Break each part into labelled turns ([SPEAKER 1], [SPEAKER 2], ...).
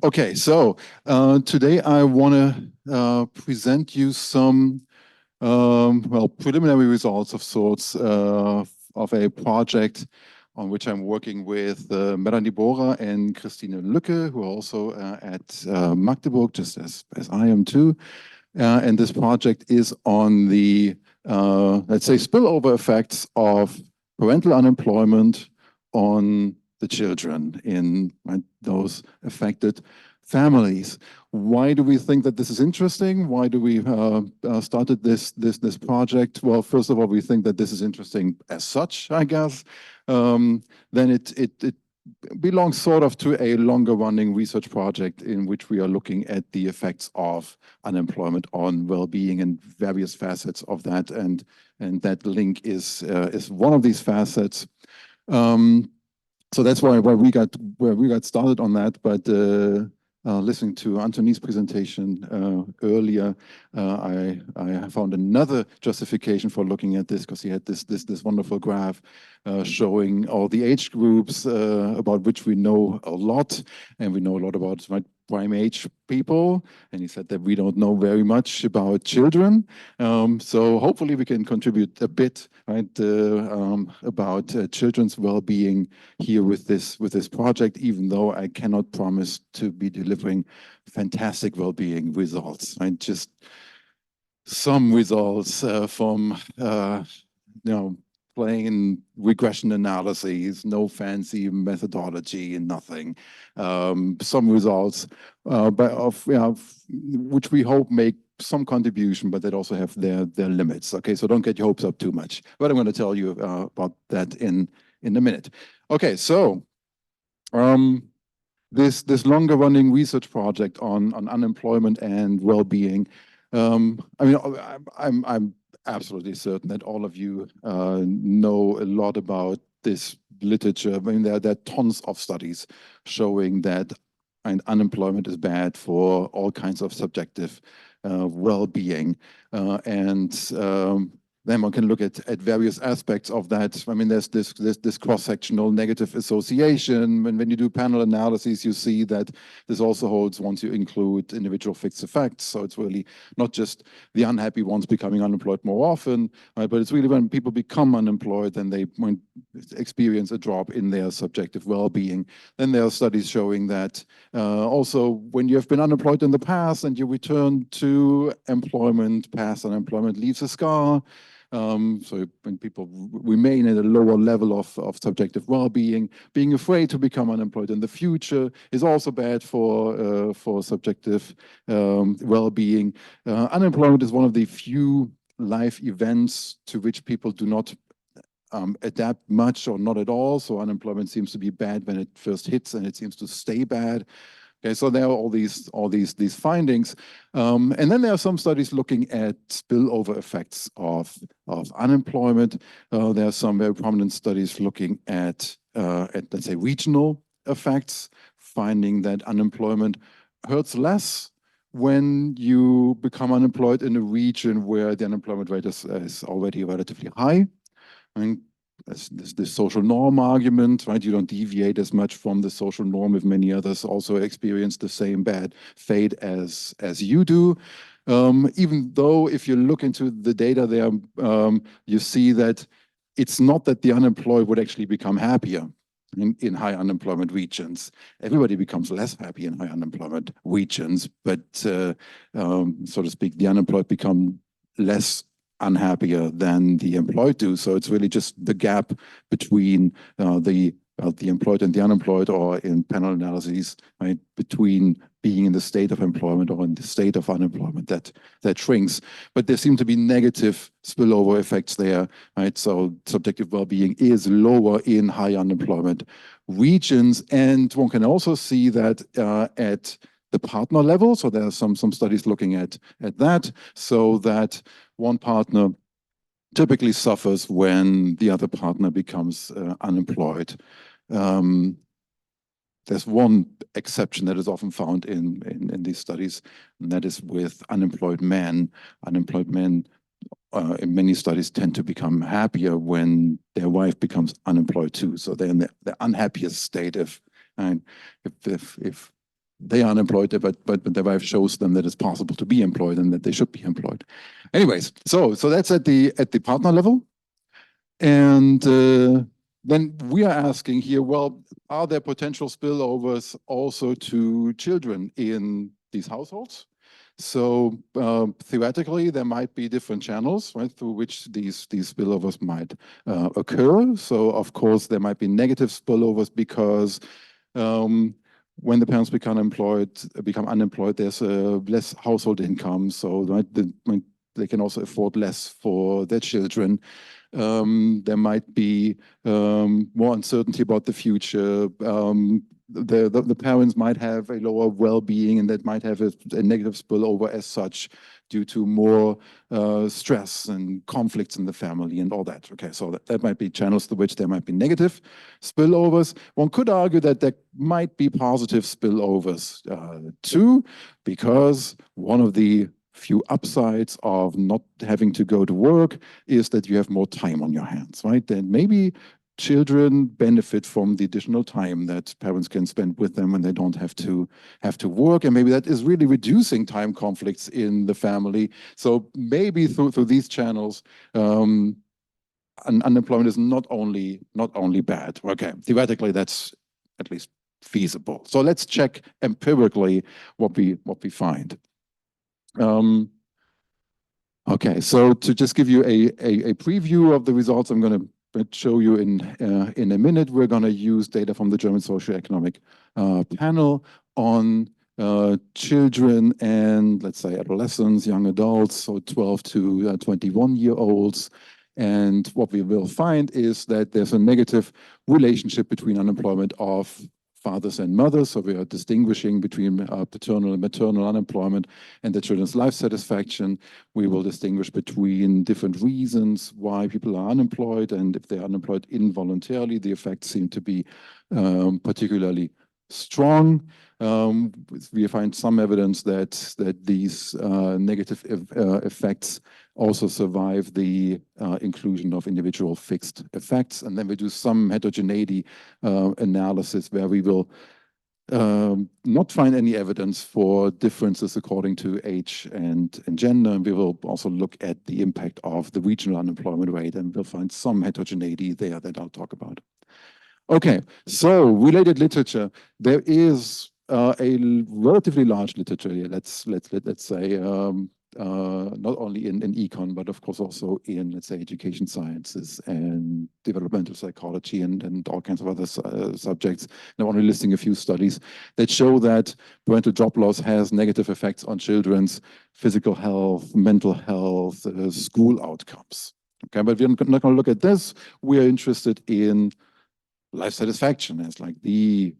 [SPEAKER 1] Okay, so today I want to present you some preliminary results of sorts of a project on which I'm working with Melanie Bohrer and Christine Lücke, who are also at Magdeburg, just as I am too. And this project is on the, let's say, spillover effects of parental unemployment on the children in those affected families. Why do we think that this is interesting? Why do we started this project? Well, first of all, we think that this is interesting as such, I guess. Then it belongs sort of to a longer running research project in which we are looking at the effects of unemployment on well-being and various facets of that, and that link is one of these facets. So that's why we got started on that. But listening to Anthony's presentation earlier, I found another justification for looking at this, because he had this wonderful graph showing all the age groups about which we know a lot, and we know a lot about prime age people, and he said that we don't know very much about children. So hopefully we can contribute a bit, about children's well-being here with this project, even though I cannot promise to be delivering fantastic well-being results. Just some results from plain regression analyses, no fancy methodology and nothing. Some results, which we hope make some contribution, but that also have their limits. Okay, so don't get your hopes up too much. But I'm going to tell you about that in a minute. Okay, so this longer running research project on unemployment and well-being. I'm absolutely certain that all of you know a lot about this literature. I mean, there are tons of studies showing that unemployment is bad for all kinds of subjective well-being, and then one can look at various aspects of that. I mean, there's this cross-sectional negative association. When you do panel analyses, you see that this also holds once you include individual fixed effects. So it's really not just the unhappy ones becoming unemployed more often, but it's really when people become unemployed, then they might experience a drop in their subjective well-being. Then there are studies showing that also when you have been unemployed in the past and you return to employment, past unemployment leaves a scar. So when people remain at a lower level of subjective well-being, being afraid to become unemployed in the future is also bad for subjective well-being. Unemployment is one of the few life events to which people do not adapt much or not at all. So unemployment seems to be bad when it first hits, and it seems to stay bad. Okay, so there are all these findings, and then there are some studies looking at spillover effects of unemployment. There are some very prominent studies looking at let's say regional effects, finding that unemployment hurts less when you become unemployed in a region where the unemployment rate is already relatively high. And this social norm argument, right? You don't deviate as much from the social norm if many others also experience the same bad fate as you do. Even though if you look into the data there, you see that it's not that the unemployed would actually become happier in high unemployment regions. Everybody becomes less happy in high unemployment regions, but so to speak, the unemployed become less unhappier than the employed do. So it's really just the gap between the employed and the unemployed, or in panel analyses, right, between being in the state of employment or in the state of unemployment, that shrinks. But there seem to be negative spillover effects there, right? So subjective well-being is lower in high unemployment regions, and one can also see that at the partner level. So there are some studies looking at that, so that one partner typically suffers when the other partner becomes unemployed. There's one exception that is often found in these studies, and that is with unemployed men. Unemployed men in many studies tend to become happier when their wife becomes unemployed too. So they're in the unhappiest state if they are unemployed, but their wife shows them that it's possible to be employed and that they should be employed. Anyways, so that's at the partner level. And then we are asking here, well, are there potential spillovers also to children in these households? So theoretically, there might be different channels, right, through which these spillovers might occur. So of course, there might be negative spillovers because when the parents become unemployed, there's less household income. So right, they can also afford less for their children. There might be more uncertainty about the future. The parents might have a lower well-being, and that might have a negative spillover as such due to more stress and conflicts in the family and all that. Okay, so that might be channels through which there might be negative spillovers. One could argue that there might be positive spillovers too, because one of the few upsides of not having to go to work is that you have more time on your hands, right? Then maybe children benefit from the additional time that parents can spend with them when they don't have to work, and maybe that is really reducing time conflicts in the family. So maybe through these channels, unemployment is not only bad. Okay, theoretically that's at least feasible. So let's check empirically what we find. Okay, so to just give you a preview of the results, I'm going to show you in a minute. We're going to use data from the German socioeconomic panel on children and, let's say, adolescents, young adults, so 12 to 21-year-olds. And what we will find is that there's a negative relationship between unemployment of fathers and mothers. So we are distinguishing between paternal and maternal unemployment and the children's life satisfaction. We will distinguish between different reasons why people are unemployed, and if they're unemployed involuntarily, the effects seem to be particularly strong. We find some evidence that these negative effects also survive the inclusion of individual fixed effects. And then we do some heterogeneity analysis where we will not find any evidence for differences according to age and gender. And we will also look at the impact of the regional unemployment rate, and we'll find some heterogeneity there that I'll talk about. Okay, so related literature. There is a relatively large literature here. Let's say not only in econ, but of course also in, let's say, education sciences and developmental psychology and all kinds of other subjects. And I'm only listing a few studies that show that parental job loss has negative effects on children's physical health, mental health, school outcomes. Okay, but we're not going to look at this. We are interested in life satisfaction as like the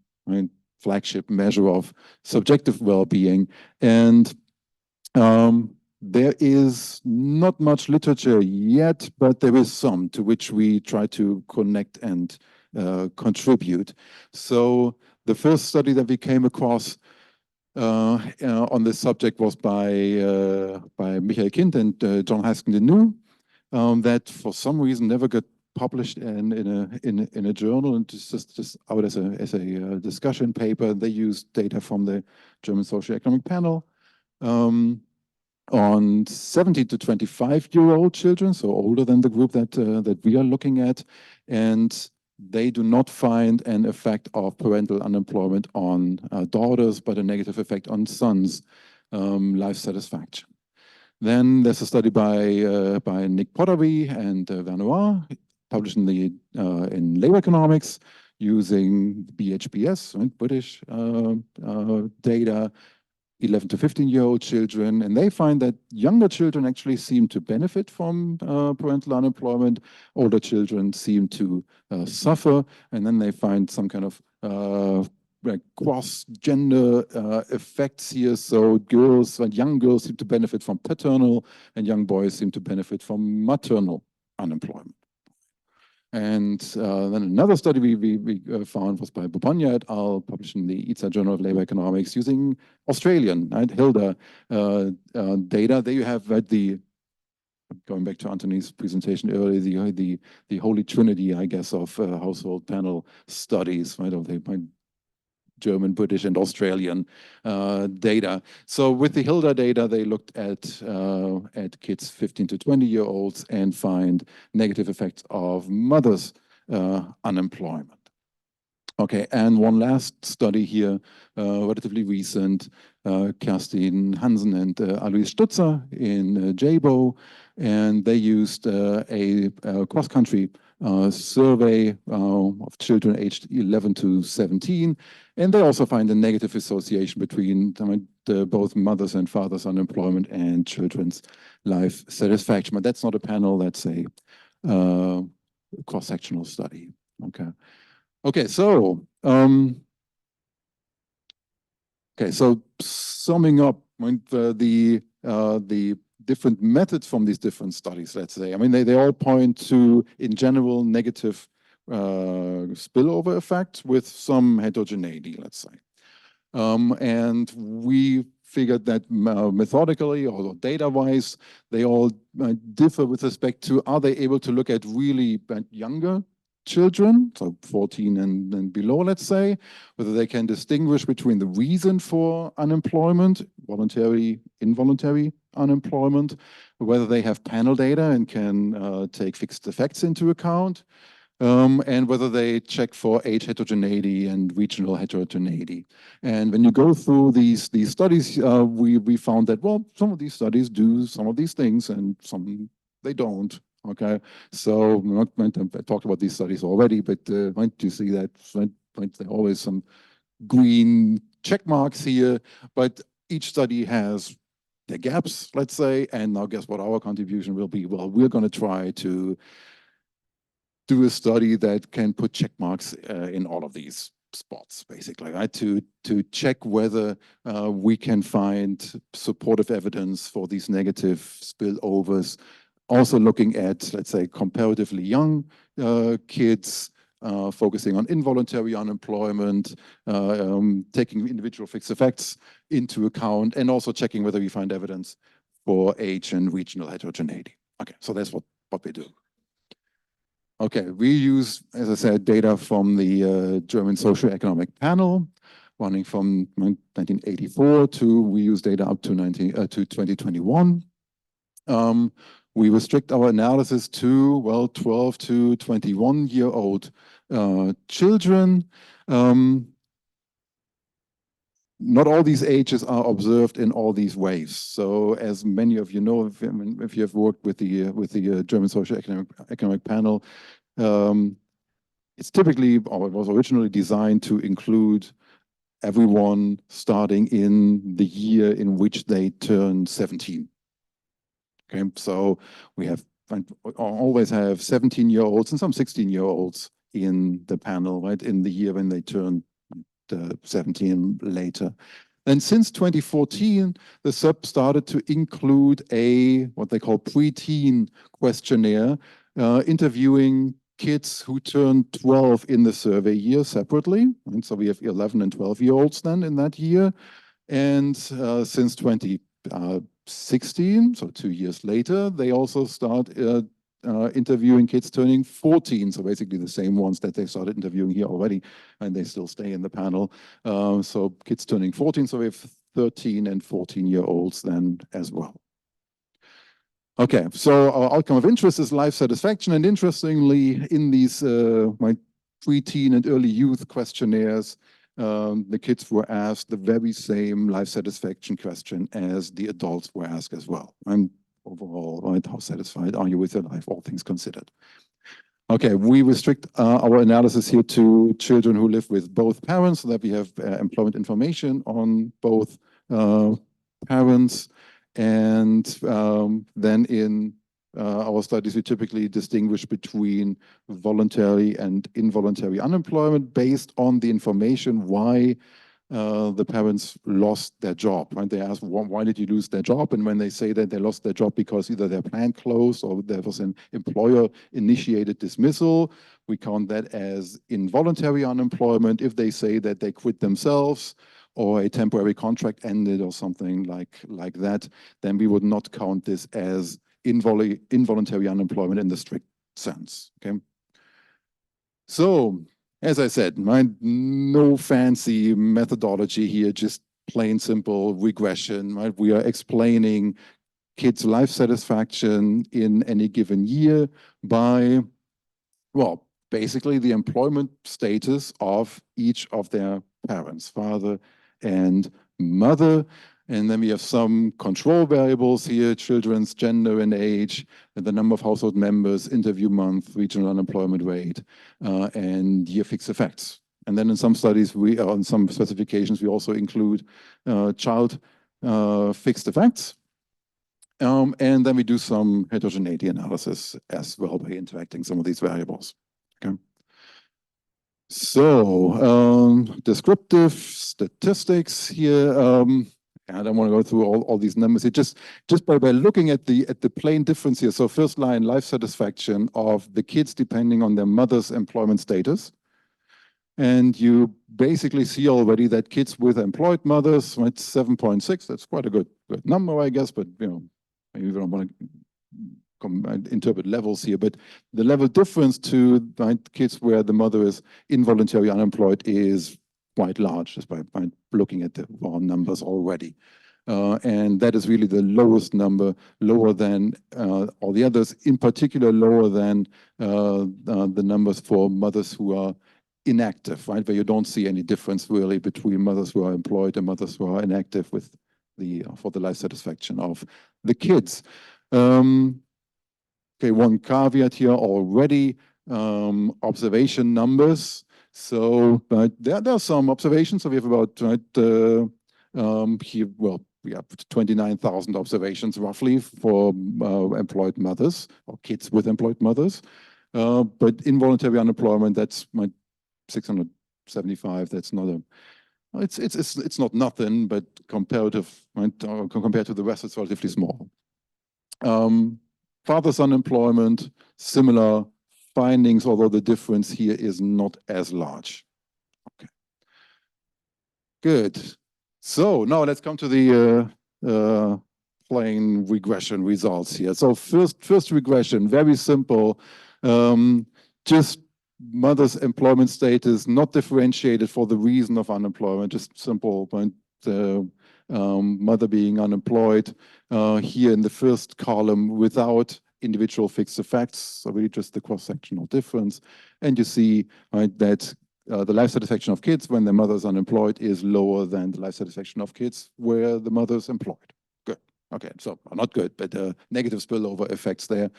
[SPEAKER 1] flagship measure of subjective well-being. And there is not much literature yet, but there is some to which we try to connect and contribute. So the first study that we came across on this subject was by Michael Kind and John Haskin-Deneau, that for some reason never got published in a journal, and just out as a discussion paper. They used data from the German socioeconomic panel on 17 to 25-year-old children, so older than the group that we are looking at, and they do not find an effect of parental unemployment on daughters, but a negative effect on sons' life satisfaction. Then there's a study by Nick Pottery and Vanois, published in Labor Economics, using BHBS, right, British data, 11 to 15-year-old children, and they find that younger children actually seem to benefit from parental unemployment. Older children seem to suffer, and then they find some kind of cross-gender effects here. So young girls seem to benefit from paternal, and young boys seem to benefit from maternal unemployment. And then another study we found was by Bobogna et al., published in the ITSA Journal of Labor Economics, using Australian, right, HILDA data. There you have going back to Anthony's presentation earlier, the holy trinity, I guess, of household panel studies, right? German, British, and Australian data. So with the HILDA data, they looked at kids 15 to 20-year-olds and find negative effects of mothers' unemployment. Okay, and one last study here, relatively recent, Kerstin Hansen and Alois Stutzer in JABO, and they used a cross-country survey of children aged 11 to 17, and they also find a negative association between both mothers' and fathers' unemployment and children's life satisfaction. But that's not a panel, that's a cross-sectional study. Okay, so summing up the different methods from these different studies, let's say, I mean, they all point to, in general, negative spillover effects with some heterogeneity, let's say. And we figured that methodically or data-wise, they all differ with respect to, are they able to look at really younger children, so 14 and below, let's say, whether they can distinguish between the reason for unemployment, voluntary, involuntary unemployment, whether they have panel data and can take fixed effects into account, and whether they check for age heterogeneity and regional heterogeneity. And when you go through these studies, we found that, well, some of these studies do some of these things and some they don't. Okay, so I talked about these studies already, but when you see that there are always some green check marks here, but each study has their gaps, let's say, and now guess what our contribution will be? Well, we're going to try to do a study that can put check marks in all of these spots, basically, right? To check whether we can find supportive evidence for these negative spillovers. Also looking at, let's say, comparatively young kids, focusing on involuntary unemployment, taking individual fixed effects into account, and also checking whether we find evidence for age and regional heterogeneity. Okay, so that's what we do. Okay, we use, as I said, data from the German Socioeconomic Panel, running from 1984 to, we use data up to 2021. We restrict our analysis to, well, 12 to 21-year-old children. Not all these ages are observed in all these waves. So, as many of you know, if you have worked with the German Socioeconomic Panel, it's typically, or it was originally designed to include everyone starting in the year in which they turn 17. Okay, so we always have 17-year-olds and some 16-year-olds in the panel, right, in the year when they turn 17 later. And since 2014, the SOEP started to include what they call preteen questionnaire, interviewing kids who turned 12 in the survey year separately. And so we have 11 and 12-year-olds then in that year. And since 2016, so 2 years later, they also start interviewing kids turning 14, so basically the same ones that they started interviewing here already, and they still stay in the panel. So kids turning 14, so we have 13 and 14-year-olds then as well. Okay, so our outcome of interest is life satisfaction, and interestingly, in these preteen and early youth questionnaires, the kids were asked the very same life satisfaction question as the adults were asked as well. And overall, right, how satisfied are you with your life, all things considered? Okay, we restrict our analysis here to children who live with both parents, so that we have employment information on both parents. And then in our studies, we typically distinguish between voluntary and involuntary unemployment based on the information why the parents lost their job. Right? They ask, why did you lose their job? And when they say that they lost their job because either their plant closed or there was an employer-initiated dismissal, we count that as involuntary unemployment. If they say that they quit themselves or a temporary contract ended or something like that, then we would not count this as involuntary unemployment in the strict sense. Okay. So As I said, no fancy methodology here, just plain simple regression, right? We are explaining kids' life satisfaction in any given year by, well, basically the employment status of each of their parents, father and mother. And then we have some control variables here, children's gender and age, and the number of household members, interview month, regional unemployment rate, and year fixed effects. And then in some studies, on some specifications, we also include child fixed effects. And then we do some heterogeneity analysis as well by interacting some of these variables. Okay. So descriptive statistics here. I don't want to go through all these numbers here. Just by looking at the plain difference here. So first line, life satisfaction of the kids depending on their mother's employment status. And you basically see already that kids with employed mothers, right, 7.6. That's quite a good number, I guess. But maybe we don't want to interpret levels here, but the level difference to kids where the mother is involuntarily unemployed is quite large, just by looking at the raw numbers already. And that is really the lowest number, lower than all the others, in particular lower than the numbers for mothers who are inactive, right? Where you don't see any difference really between mothers who are employed and mothers who are inactive with for the life satisfaction of the kids. Okay, one caveat here already, observation numbers. So there are some observations. So we have about, here, well, we have 29,000 observations roughly for employed mothers or kids with employed mothers. But involuntary unemployment, that's 675. That's not a, it's not nothing, but compared to the rest, it's relatively small. Father's unemployment, similar findings, although the difference here is not as large. Okay. Good. So now let's come to the plain regression results here. So first regression, very simple. Just mother's employment status not differentiated for the reason of unemployment, just simple point. Mother being unemployed here in the first column without individual fixed effects, so really just the cross-sectional difference. And you see that the life satisfaction of kids when their mother's unemployed is lower than the life satisfaction of kids where the mother's employed. Good. Okay, so not good, but negative spillover effects there.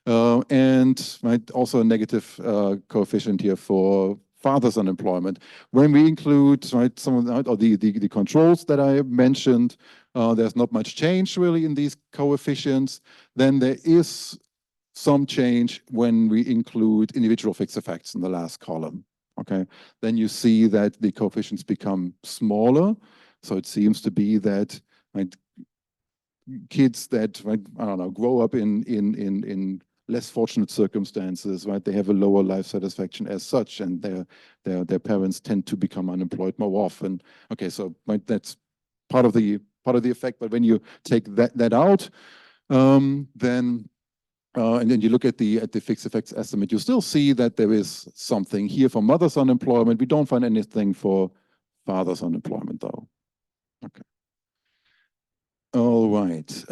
[SPEAKER 1] And also a negative coefficient here for father's unemployment. When we include some of the controls that I mentioned, there's not much change really in these coefficients. Then there is some change when we include individual fixed effects in the last column. Okay, then you see that the coefficients become smaller. So it seems to be that kids that I don't know grow up in less fortunate circumstances, right? They have a lower life satisfaction as such, and their parents tend to become unemployed more often. Okay, so that's part of the effect. But when you take that out, then and then you look at the fixed effects estimate, you still see that there is something here for mother's unemployment. We don't find anything for father's unemployment, though. Okay. All right.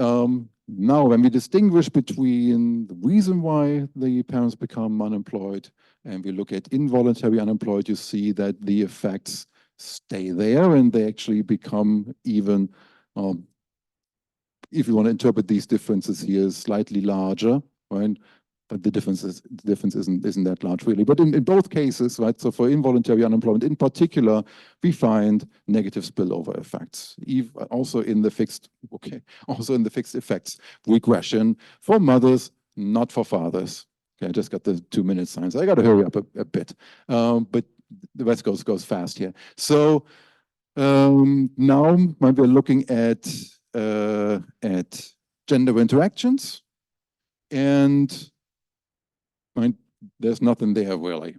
[SPEAKER 1] Now, when we distinguish between the reason why the parents become unemployed and we look at involuntary unemployed, you see that the effects stay there and they actually become even, if you want to interpret these differences here, slightly larger, right? But the difference isn't that large really. But in both cases, right? So for involuntary unemployment in particular, we find negative spillover effects. Also in the fixed effects regression for mothers, not for fathers. Okay, I just got the 2-minute signs. I got to hurry up a bit, but the rest goes fast here. So now we're looking at gender interactions, and there's nothing there really.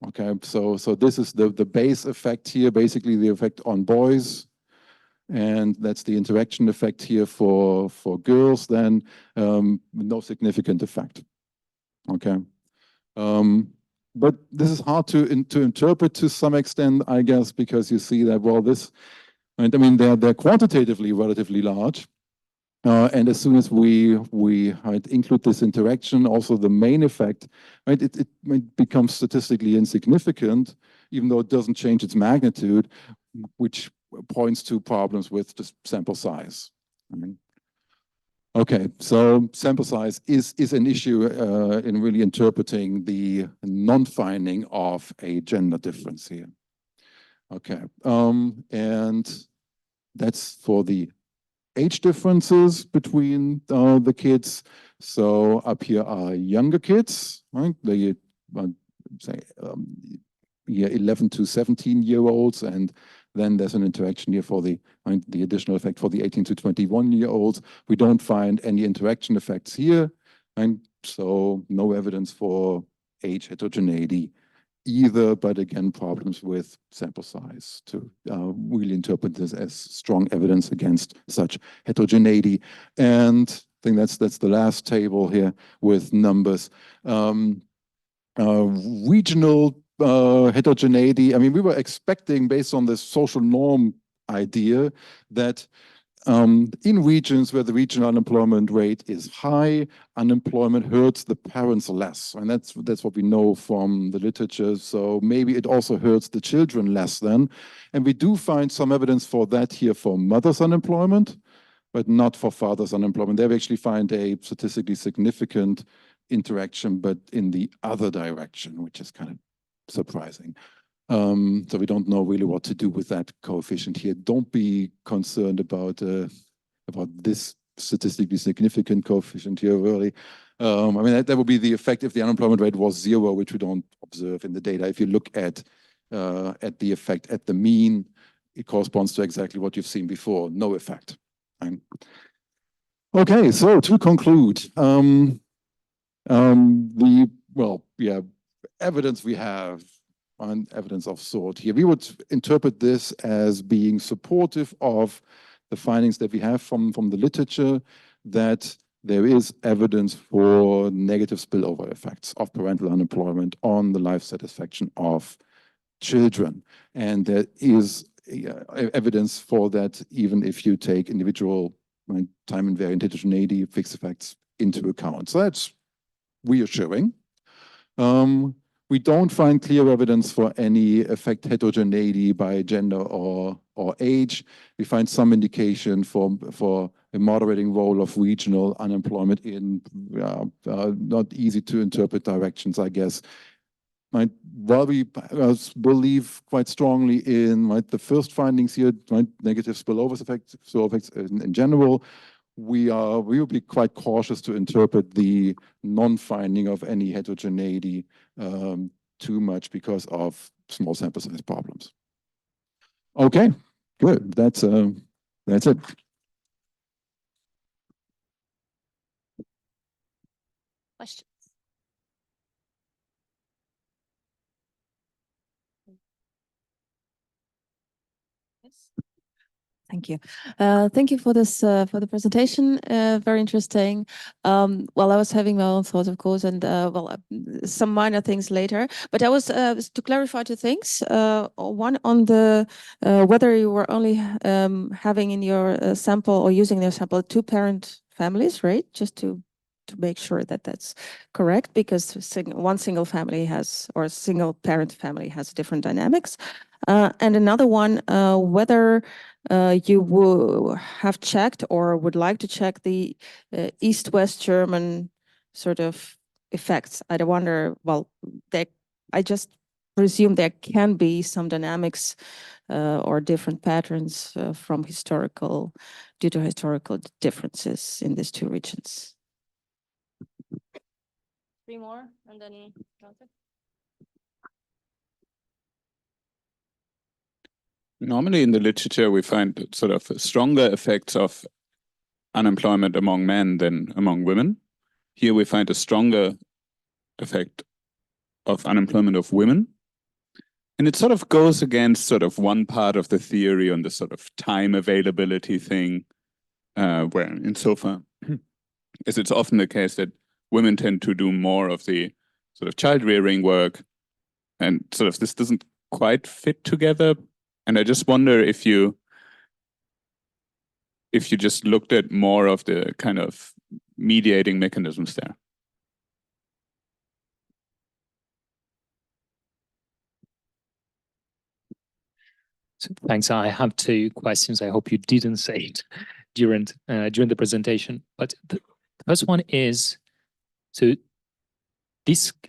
[SPEAKER 1] Okay, so this is the base effect here, basically the effect on boys, and that's the interaction effect here for girls. Then no significant effect. Okay, but this is hard to interpret to some extent, I guess, because you see that, well, this, right, I mean, they're quantitatively relatively large. And as soon as we right, include this interaction, also the main effect, right, it becomes statistically insignificant, even though it doesn't change its magnitude, which points to problems with the sample size. Okay, so sample size is an issue in really interpreting the non-finding of a gender difference here. Okay, and that's for the age differences between the kids. So up here are younger kids, right? They say 11 to 17-year-olds, and then there's an interaction here for the additional effect for the 18 to 21-year-olds. We don't find any interaction effects here, and so no evidence for age heterogeneity either, but again, problems with sample size to really interpret this as strong evidence against such heterogeneity. And I think that's the last table here with numbers. Regional heterogeneity, I mean, we were expecting, based on this social norm idea, that in regions where the regional unemployment rate is high, unemployment hurts the parents less. And that's what we know from the literature. So maybe it also hurts the children less then. And we do find some evidence for that here for mothers' unemployment, but not for fathers' unemployment. There we actually find a statistically significant interaction, but in the other direction, which is kind of surprising. So we don't know really what to do with that coefficient here. Don't be concerned about this statistically significant coefficient here, really. I mean, that would be the effect if the unemployment rate was 0, which we don't observe in the data. If you look at the effect at the mean, it corresponds to exactly what you've seen before. No effect. Okay, so to conclude, evidence we have on evidence of sort here. We would interpret this as being supportive of the findings that we have from the literature, that there is evidence for negative spillover effects of parental unemployment on the life satisfaction of children. And there is evidence for that even if you take individual time-invariant heterogeneity fixed effects into account. So that's reassuring. We don't find clear evidence for any effect heterogeneity by gender or age. We find some indication for a moderating role of regional unemployment in not easy to interpret directions, I guess. While we believe quite strongly in the first findings here, negative spillover effects in general, we will be quite cautious to interpret the non-finding of any heterogeneity too much because of small sample size problems. Okay, good. That's it.
[SPEAKER 2] Questions? Yes. Thank you. Thank you for this for the presentation. Very interesting. Well, I was having my own thoughts, of course, and some minor things later. But I was to clarify two things. One on the whether you were only having in your sample or using your sample 2-parent families, right? Just to make sure that that's correct, because one single family has, or a single parent family has different dynamics. And another one, whether you will have checked or would like to check the East-West German sort of effects. I wonder, well, I just presume there can be some dynamics or different patterns due to historical differences in these two regions. 3 more, and then Jonathan.
[SPEAKER 3] Normally in the literature, we find sort of stronger effects of unemployment among men than among women. Here we find a stronger effect of unemployment of women. And it sort of goes against sort of one part of the theory on the sort of time availability thing, where insofar as it's often the case that women tend to do more of the sort of child rearing work and sort of this doesn't quite fit together. And I just wonder if you just looked at more of the kind of mediating mechanisms there.
[SPEAKER 4] So thanks. I have two questions. I hope you didn't say it during the presentation. But the first one is, so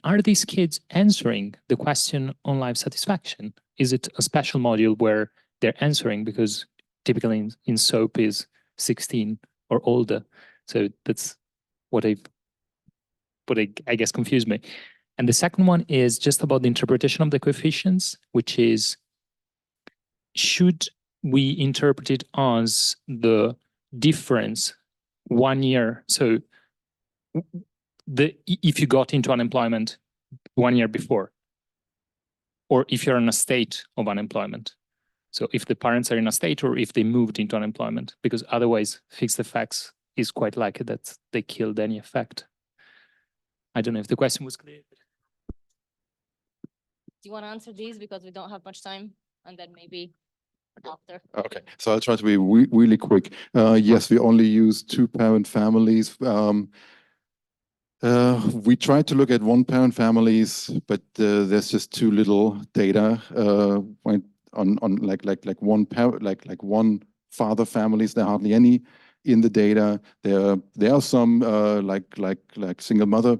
[SPEAKER 4] are these kids answering the question on life satisfaction? Is it a special module where they're answering? Because typically in SOEP is 16 or older. So that's what I guess confused me. And the second one is just about the interpretation of the coefficients, which is, should we interpret it as the difference 1 year? So if you got into unemployment 1 year before, or if you're in a state of unemployment. So if the parents are in a state or if they moved into unemployment, because otherwise fixed effects is quite likely that they killed any effect. I don't know if the question was clear.
[SPEAKER 5] Do you want to answer these because we don't have much time, and then maybe after?
[SPEAKER 1] Okay, so I'll try to be really quick. Yes, we only use 2-parent families. We tried to look at 1-parent families, but there's just too little data on like one parent, like one father families. There are hardly any in the data. There are some like single mother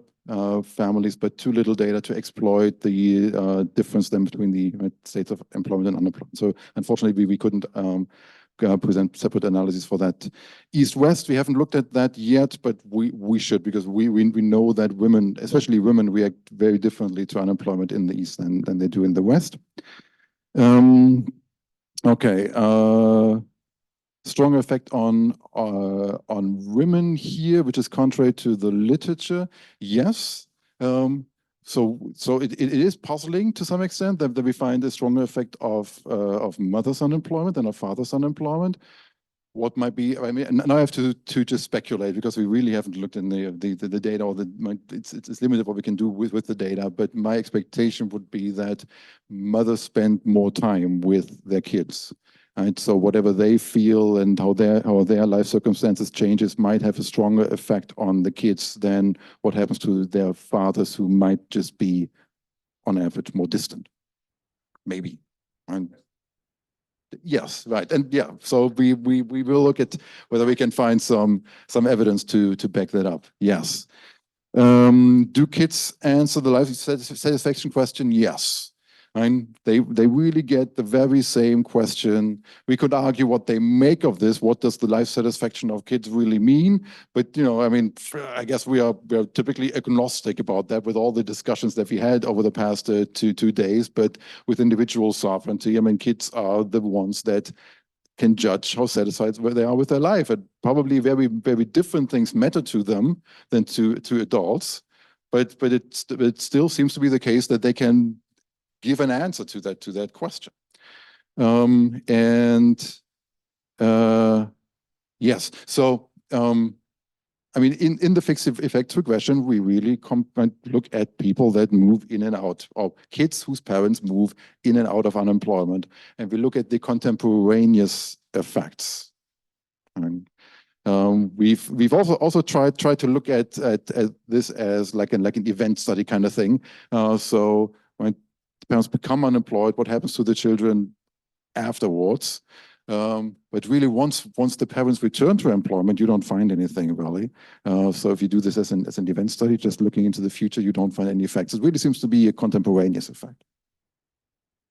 [SPEAKER 1] families, but too little data to exploit the difference then between the states of employment and unemployment. So unfortunately, we couldn't present separate analyses for that. East-West, we haven't looked at that yet, but we should, because we know that women, especially women, react very differently to unemployment in the East than they do in the West. Okay. Strong effect on women here, which is contrary to the literature. Yes. So it is puzzling to some extent that we find a stronger effect of mother's unemployment than of father's unemployment. What might be? I mean, now I have to just speculate, because we really haven't looked in the data, or it's limited what we can do with the data. But my expectation would be that mothers spend more time with their kids. Right? So whatever they feel and how their life circumstances changes might have a stronger effect on the kids than what happens to their fathers, who might just be, on average, more distant. Maybe. And yes, right. And yeah, so we will look at whether we can find some evidence to back that up. Yes. Do kids answer the life satisfaction question? Yes. And they really get the very same question. We could argue what they make of this. What does the life satisfaction of kids really mean? But, you know, I mean, I guess we are typically agnostic about that, with all the discussions that we had over the past two days. But with individual sovereignty, I mean, kids are the ones that can judge how satisfied they are with their life. And probably very, very different things matter to them than to adults. But it still seems to be the case that they can give an answer to that question. Yes, so I mean, in the fixed effects regression, we really look at people that move in and out, or kids whose parents move in and out of unemployment, and we look at the contemporaneous effects. And we've also tried to look at this as like an event study kind of thing. So when parents become unemployed, what happens to the children afterwards? But really, once the parents return to employment, you don't find anything really. So if you do this as an event study, just looking into the future, you don't find any effects. It really seems to be a contemporaneous effect.